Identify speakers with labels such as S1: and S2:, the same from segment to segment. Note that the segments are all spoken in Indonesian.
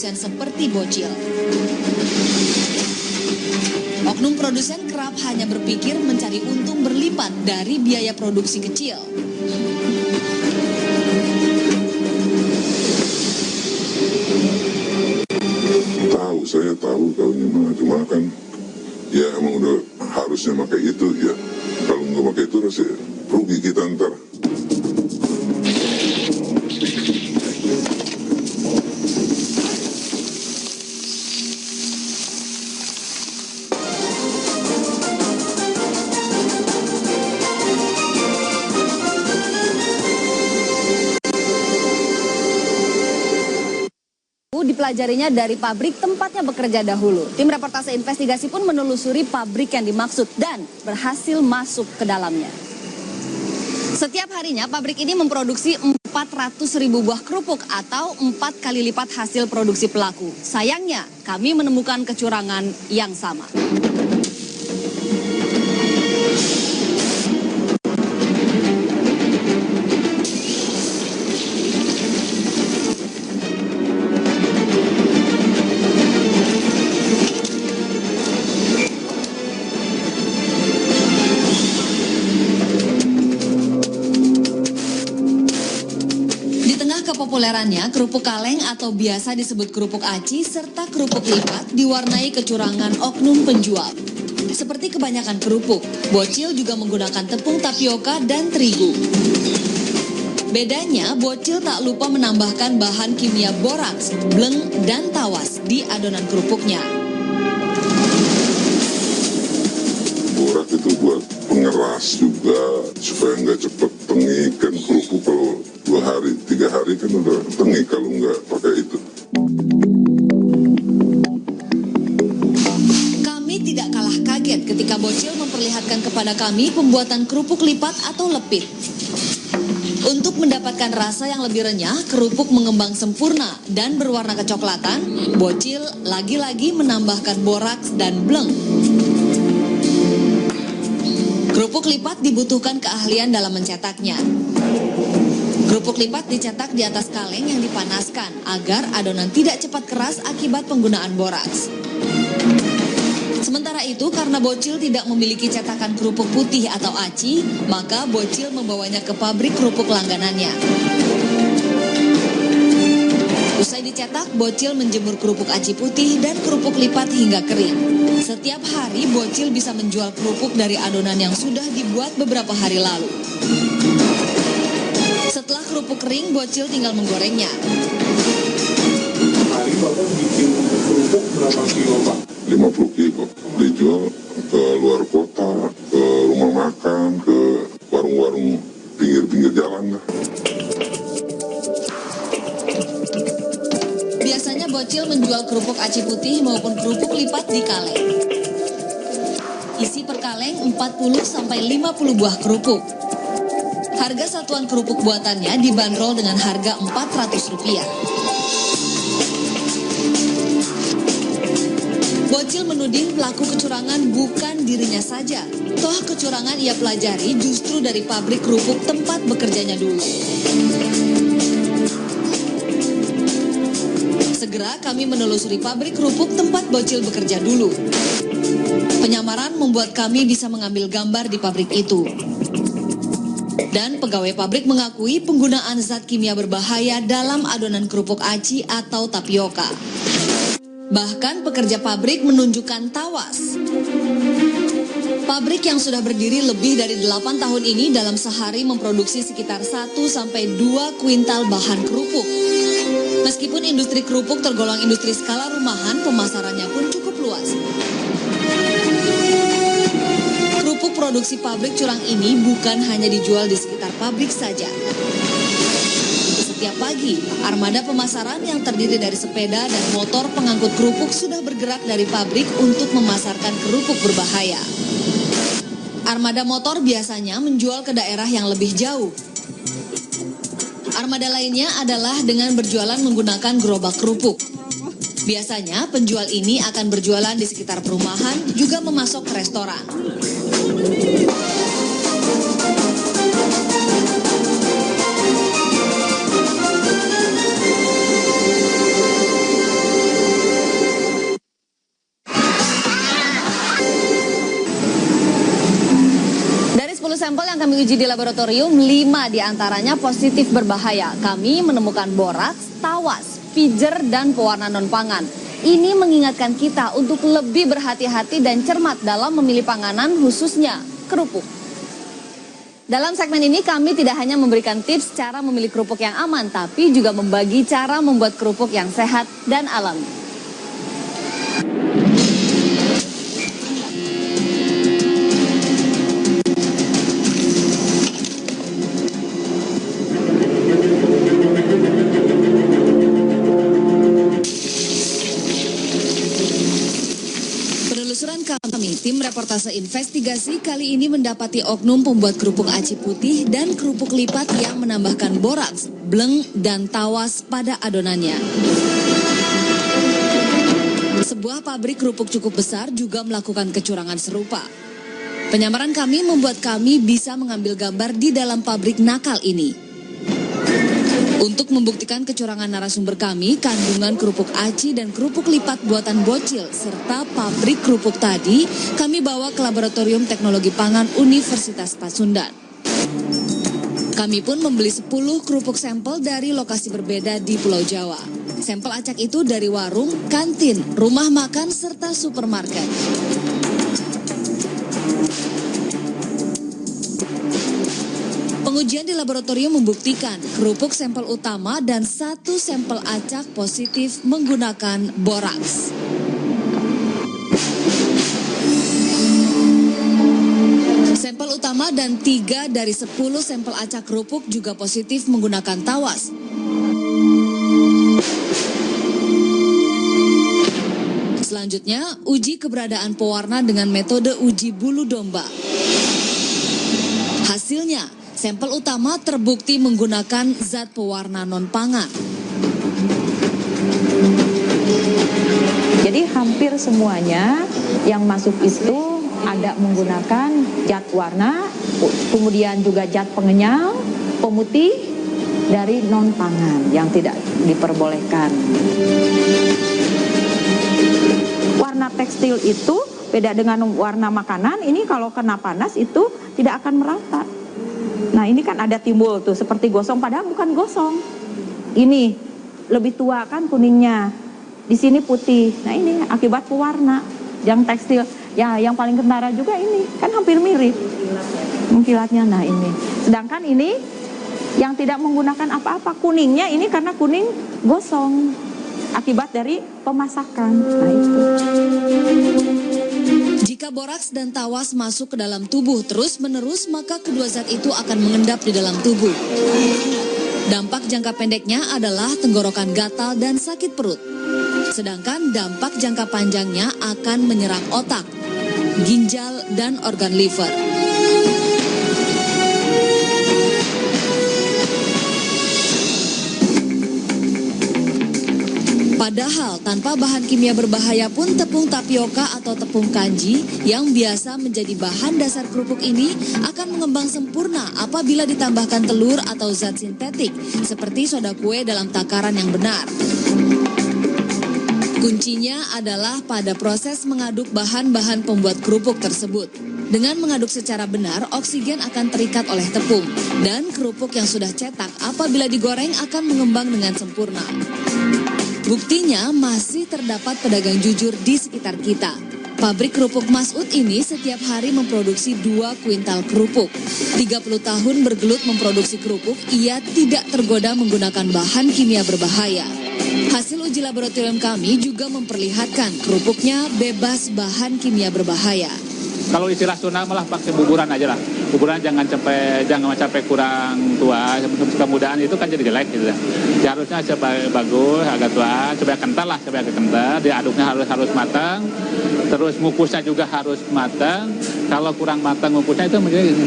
S1: produsen seperti Bocil. Oknum produsen kerap hanya berpikir mencari untung berlipat dari biaya produksi kecil.
S2: Saya tahu tahunya cuma kan ya emang udah harusnya pakai itu ya. Kalau nggak pakai itu rasanya rugi kita ntar.
S1: Dipelajarinya dari pabrik tempatnya bekerja dahulu. Tim reportase investigasi pun menelusuri pabrik yang dimaksud dan berhasil masuk ke dalamnya. Setiap harinya pabrik ini memproduksi 400.000 buah kerupuk atau 4 kali lipat hasil produksi pelaku. Sayangnya kami menemukan kecurangan yang sama. Kepopulerannya, kerupuk kaleng atau biasa disebut kerupuk aci serta kerupuk lipat diwarnai kecurangan oknum penjual. Seperti kebanyakan kerupuk, Bocil juga menggunakan tepung tapioka dan terigu. Bedanya, Bocil tak lupa menambahkan bahan kimia boraks, bleng, dan tawas di adonan kerupuknya.
S2: Borak itu buat pengeras juga, supaya nggak cepet tengik kan kerupuk kalau 2 hari, 3 hari kan udah tengik kalau nggak pakai itu.
S1: Kami tidak kalah kaget ketika Bocil memperlihatkan kepada kami pembuatan kerupuk lipat atau lepit. Untuk mendapatkan rasa yang lebih renyah, kerupuk mengembang sempurna dan berwarna kecoklatan, Bocil lagi-lagi menambahkan boraks dan bleng. Kerupuk lipat dibutuhkan keahlian dalam mencetaknya. Kerupuk lipat dicetak di atas kaleng yang dipanaskan agar adonan tidak cepat keras akibat penggunaan boraks. Sementara itu, karena Bocil tidak memiliki cetakan kerupuk putih atau aci, maka Bocil membawanya ke pabrik kerupuk langganannya. Usai dicetak, Bocil menjemur kerupuk aci putih dan kerupuk lipat hingga kering. Setiap hari, Bocil bisa menjual kerupuk dari adonan yang sudah dibuat beberapa hari lalu. Setelah kerupuk kering, Bocil tinggal menggorengnya.
S3: Hari Bapak bikin kerupuk berapa kilo, Pak?
S2: 50 kilo. Dijual ke luar kota, ke rumah makan, ke warung-warung pinggir-pinggir jalan lah.
S1: Biasanya Bocil menjual kerupuk aci putih maupun kerupuk lipat di kaleng. Isi per kaleng 40-50 buah kerupuk. Harga satuan kerupuk buatannya dibanderol dengan harga Rp400. Bocil menuding pelaku kecurangan bukan dirinya saja. Toh kecurangan ia pelajari justru dari pabrik kerupuk tempat bekerjanya dulu. Segera kami menelusuri pabrik kerupuk tempat Bocil bekerja dulu. Penyamaran membuat kami bisa mengambil gambar di pabrik itu. Dan pegawai pabrik mengakui penggunaan zat kimia berbahaya dalam adonan kerupuk aci atau tapioka. Bahkan pekerja pabrik menunjukkan tawas. Pabrik yang sudah berdiri lebih dari 8 tahun ini dalam sehari memproduksi sekitar 1-2 kuintal bahan kerupuk. Meskipun industri kerupuk tergolong industri skala rumahan, pemasarannya pun cukup luas. Kerupuk produksi pabrik curang ini bukan hanya dijual di sekitar pabrik saja. Setiap pagi, armada pemasaran yang terdiri dari sepeda dan motor pengangkut kerupuk sudah bergerak dari pabrik untuk memasarkan kerupuk berbahaya. Armada motor biasanya menjual ke daerah yang lebih jauh. Armada lainnya adalah dengan berjualan menggunakan gerobak kerupuk. Biasanya penjual ini akan berjualan di sekitar perumahan, juga memasok ke restoran. kami uji di laboratorium, 5 diantaranya positif berbahaya. Kami menemukan boraks, tawas, pijer, dan pewarna non-pangan. Ini mengingatkan kita untuk lebih berhati-hati dan cermat dalam memilih panganan, khususnya kerupuk. Dalam segmen ini kami tidak hanya memberikan tips cara memilih kerupuk yang aman, tapi juga membagi cara membuat kerupuk yang sehat dan alami. Penelusuran kami, tim reportase investigasi kali ini mendapati oknum pembuat kerupuk aci putih dan kerupuk lipat yang menambahkan boraks, bleng, dan tawas pada adonannya. Sebuah pabrik kerupuk cukup besar juga melakukan kecurangan serupa. Penyamaran kami membuat kami bisa mengambil gambar di dalam pabrik nakal ini. Untuk membuktikan kecurangan narasumber kami, kandungan kerupuk aci dan kerupuk lipat buatan bocil, serta pabrik kerupuk tadi, kami bawa ke Laboratorium Teknologi Pangan Universitas Pasundan. Kami pun membeli 10 kerupuk sampel dari lokasi berbeda di Pulau Jawa. Sampel acak itu dari warung, kantin, rumah makan, serta supermarket. Pengujian di laboratorium membuktikan kerupuk sampel utama dan 1 sampel acak positif menggunakan boraks. Sampel utama dan 3 dari 10 sampel acak kerupuk juga positif menggunakan tawas. Selanjutnya, uji keberadaan pewarna dengan metode uji bulu domba. Hasilnya, sampel utama terbukti menggunakan zat pewarna non-pangan.
S4: Jadi hampir semuanya yang masuk itu ada menggunakan zat warna, kemudian juga zat pengenyal, pemutih dari non-pangan yang tidak diperbolehkan. Warna tekstil itu beda dengan warna makanan, ini kalau kena panas itu tidak akan merata. Nah ini kan ada timbul tuh seperti gosong, padahal bukan gosong. Ini lebih tua kan kuningnya, di sini putih. Nah ini akibat pewarna. Yang tekstil, ya yang paling kentara juga ini, kan hampir mirip mengkilatnya. Nah ini, sedangkan ini yang tidak menggunakan apa-apa, kuningnya ini karena kuning gosong akibat dari pemasakan. Nah itu.
S1: Jika boraks dan tawas masuk ke dalam tubuh terus-menerus, maka kedua zat itu akan mengendap di dalam tubuh. Dampak jangka pendeknya adalah tenggorokan gatal dan sakit perut. Sedangkan dampak jangka panjangnya akan menyerang otak, ginjal, dan organ liver. Padahal tanpa bahan kimia berbahaya pun tepung tapioka atau tepung kanji yang biasa menjadi bahan dasar kerupuk ini akan mengembang sempurna apabila ditambahkan telur atau zat sintetik seperti soda kue dalam takaran yang benar. Kuncinya adalah pada proses mengaduk bahan-bahan pembuat kerupuk tersebut. Dengan mengaduk secara benar, oksigen akan terikat oleh tepung dan kerupuk yang sudah cetak apabila digoreng akan mengembang dengan sempurna. Buktinya masih terdapat pedagang jujur di sekitar kita. Pabrik kerupuk Masud ini setiap hari memproduksi 2 kuintal kerupuk. 30 tahun bergelut memproduksi kerupuk, ia tidak tergoda menggunakan bahan kimia berbahaya. Hasil uji laboratorium kami juga memperlihatkan kerupuknya bebas bahan kimia berbahaya.
S5: Kalau istilah Sunda malah pakai buburan aja lah. Buburan jangan sampai kurang tua, kemudahan itu kan jadi jelek gitu. Ya, harusnya supaya bagus, agak tua, supaya kental lah, supaya kental. Diaduknya harus matang. Terus ngukusnya juga harus matang. Kalau kurang matang ngukusnya itu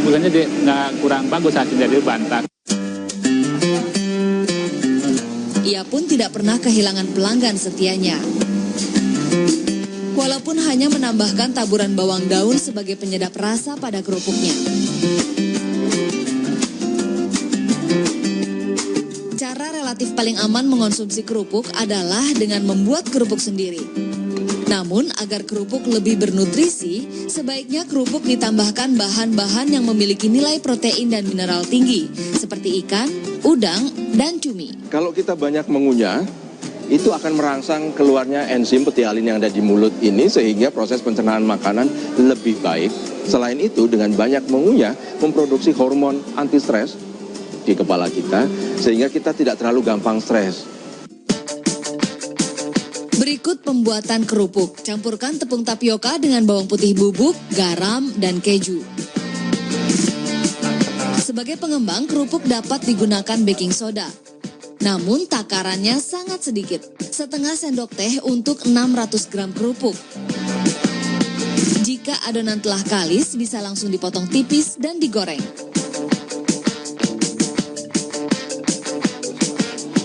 S5: bukannya nggak kurang bagus hasilnya, jadi bantat.
S1: Ia pun tidak pernah kehilangan pelanggan setianya. Walaupun hanya menambahkan taburan bawang daun sebagai penyedap rasa pada kerupuknya. Cara relatif paling aman mengonsumsi kerupuk adalah dengan membuat kerupuk sendiri. Namun agar kerupuk lebih bernutrisi, sebaiknya kerupuk ditambahkan bahan-bahan yang memiliki nilai protein dan mineral tinggi, seperti ikan, udang, dan cumi.
S6: Kalau kita banyak mengunyah, itu akan merangsang keluarnya enzim petialin yang ada di mulut ini sehingga proses pencernaan makanan lebih baik. Selain itu, dengan banyak mengunyah, memproduksi hormon anti-stres di kepala kita sehingga kita tidak terlalu gampang stres.
S1: Berikut pembuatan kerupuk. Campurkan tepung tapioka dengan bawang putih bubuk, garam, dan keju. Sebagai pengembang, kerupuk dapat digunakan baking soda. Namun takarannya sangat sedikit, setengah sendok teh untuk 600 gram kerupuk. Jika adonan telah kalis, bisa langsung dipotong tipis dan digoreng.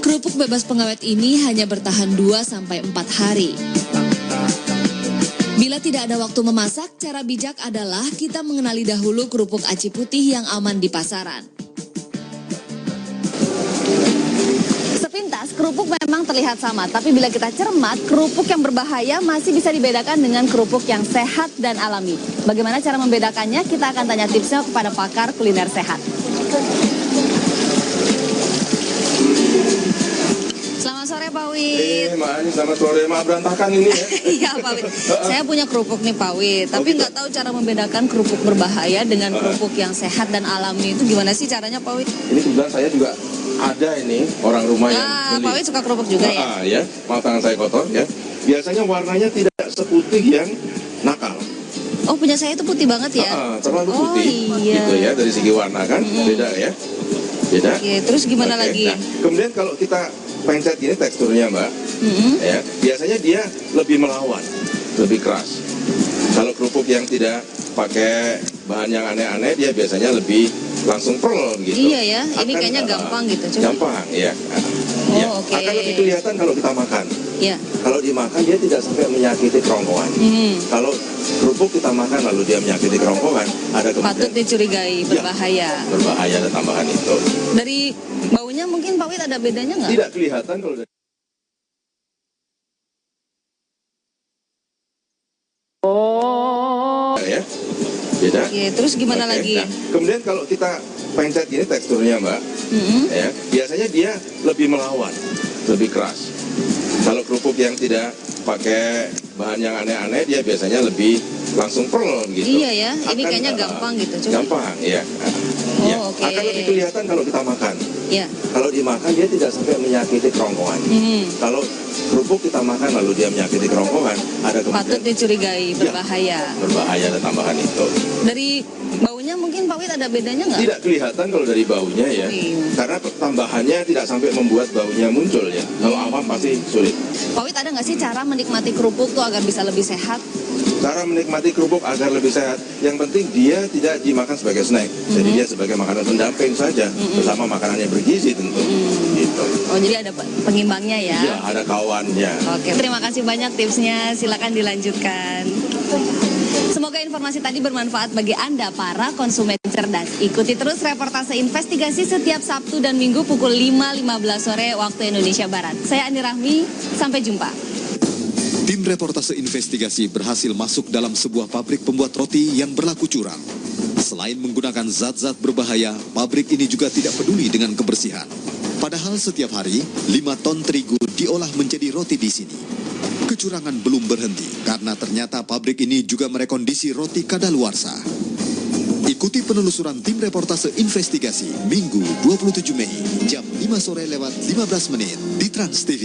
S1: Kerupuk bebas pengawet ini hanya bertahan 2-4 hari. Bila tidak ada waktu memasak, cara bijak adalah kita mengenali dahulu kerupuk aci putih yang aman di pasaran.
S7: Sepintas, kerupuk memang terlihat sama, tapi bila kita cermat, kerupuk yang berbahaya masih bisa dibedakan dengan kerupuk yang sehat dan alami. Bagaimana cara membedakannya? Kita akan tanya tipsnya kepada pakar kuliner sehat. Selamat sore Pak Wid.
S6: Mbak, selamat sore. Maaf berantakan ini ya.
S7: Iya Pak Wid, saya punya kerupuk nih Pak Wid, tapi nggak tahu cara membedakan kerupuk berbahaya dengan kerupuk yang sehat dan alami. Itu gimana sih caranya Pak Wid?
S6: Ini kebetulan saya juga ada ini orang rumah yang beli.
S7: Pak Wid suka kerupuk juga ya?
S6: Ya, maaf tangan saya kotor ya. Biasanya warnanya tidak seputih yang nakal.
S7: Oh, punya saya itu putih banget ya?
S6: Terlalu putih,
S7: iya.
S6: gitu ya, dari segi warna kan, beda ya. Beda.
S7: Oke, terus gimana lagi?
S6: Nah, kemudian kalau kita pencet gini teksturnya Mbak, ya, biasanya dia lebih melawan, lebih keras. Kalau kerupuk yang tidak pakai bahan yang aneh-aneh, dia biasanya lebih langsung pearl gitu.
S7: Iya ya, ini kayaknya gampang gitu. Coba.
S6: Gampang, ya. Ya.
S7: Oke.
S6: Akan lebih kelihatan kalau kita makan.
S7: Iya.
S6: Kalau dimakan dia tidak sampai menyakiti kerongkongan. Kalau kerupuk kita makan lalu dia menyakiti kerongkongan, ada kemungkinan
S7: Patut dicurigai, berbahaya.
S6: Berbahaya ada tambahan itu.
S7: Dari baunya mungkin Pak Wid ada bedanya nggak?
S6: Tidak kelihatan kalau dari ya. Beda.
S7: Oke, terus gimana lagi?
S6: Nah, kemudian kalau kita pencet gini teksturnya Mbak, ya, biasanya dia lebih melawan, lebih keras. Kalau kerupuk yang tidak pakai bahan yang aneh-aneh, dia biasanya lebih langsung pearl gitu.
S7: Iya ya, ini kayaknya gampang gitu. Coba.
S6: Gampang, ya. Ya.
S7: Oke.
S6: Akan lebih kelihatan kalau kita makan.
S7: Iya.
S6: Kalau dimakan dia tidak sampai menyakiti kerongkongan. Kalau kerupuk kita makan lalu dia menyakiti kerongkongan, ada kemungkinan
S7: Patut dicurigai, berbahaya.
S6: Berbahaya ada tambahan itu.
S7: Dari baunya mungkin Pak Wid ada bedanya nggak?
S6: Tidak kelihatan kalau dari baunya ya, karena tambahannya tidak sampai membuat baunya muncul ya. Kalau awam pasti sulit.
S7: Pak Wid ada nggak sih cara menikmati kerupuk tuh agar bisa lebih sehat?
S6: Cara menikmati kerupuk agar lebih sehat, yang penting dia tidak dimakan sebagai snack, jadi dia sebagai makanan pendamping saja, bersama makanan yang bergizi tentu. Gitu.
S7: Oh jadi ada pengimbangnya ya?
S6: Iya, ada kawannya.
S7: Oke, terima kasih banyak tipsnya. Silakan dilanjutkan. Semoga informasi tadi bermanfaat bagi Anda para konsumen cerdas. Ikuti terus reportase investigasi setiap Sabtu dan Minggu pukul 5.15 sore waktu Indonesia Barat. Saya Ani Rahmi, sampai jumpa.
S8: Tim reportase investigasi berhasil masuk dalam sebuah pabrik pembuat roti yang berlaku curang. Selain menggunakan zat-zat berbahaya, pabrik ini juga tidak peduli dengan kebersihan. Padahal setiap hari, 5 ton terigu diolah menjadi roti di sini. Kecurangan belum berhenti, karena ternyata pabrik ini juga merekondisi roti kadaluarsa. Ikuti penelusuran tim reportase investigasi Minggu 27 Mei, jam 5 sore lewat 15 menit di Trans TV.